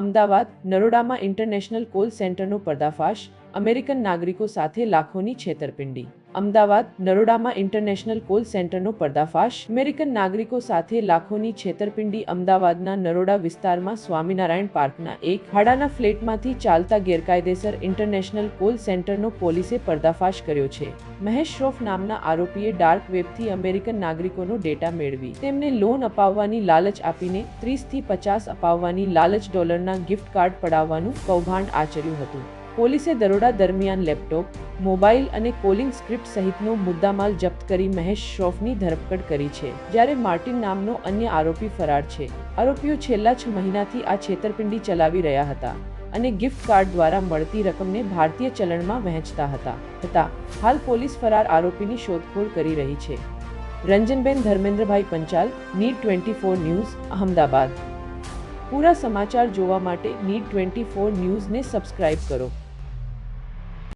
Ahmedabad નરોડામાં international call સેન્ટરનો પર્દાફાશ, American નાગરિકો સાથે લાખોની છેતરપિંડી. અમદાવાદ નરોડામાં ઇન્ટરનેશનલ કોલ સેન્ટરનો પર્દાફાશ, અમેરિકન નાગરિકો સાથે લાખોની છેતરપિંડી. અમદાવાદના નરોડા વિસ્તારમાં સ્વામિનારાયણ પાર્કના એક ભાડાના ફ્લેટમાંથી ચાલતા ગેરકાયદેસર ઇન્ટરનેશનલ કોલ સેન્ટરનો પોલીસે પર્દાફાશ કર્યો છે. મહેશ શ્રોફ નામના આરોપીએ ડાર્ક વેબથી અમેરિકન નાગરિકોનો ડેટા મેળવી તેમને લોન અપાવવાની લાલચ આપીને 30 થી 50 અપાવવાની લાલચ ડોલરના ગિફ્ટ કાર્ડ પડાવવાનું કૌભાંડ આચર્યું હતું. પોલીસે દરોડા દરમિયાન લેપટોપ, મોબાઈલ અને કોલિંગ સ્ક્રિપ્ટ સહિતનો મુદ્દામાલ જપ્ત કરી મહેશ શ્રોફની ધરપકડ કરી છે, જ્યારે માર્ટિન નામનો અન્ય આરોપી ફરાર છે. આરોપીઓ છેલ્લા 6 મહિનાથી આ છેતરપિંડી ચલાવી રહ્યા હતા અને ગિફ્ટ કાર્ડ દ્વારા મળતી રકમને ભારતીય ચલણમાં વહેંચતા હતા. હાલ પોલીસ ફરાર આરોપીની શોધખોળ કરી રહી છે. Ranjanben Dharmendrabhai Panchal, need 24 news, Ahmedabad. પૂરા સમાચાર જોવા માટે નીડ 24 ન્યૂઝને સબસ્ક્રાઇબ કરો.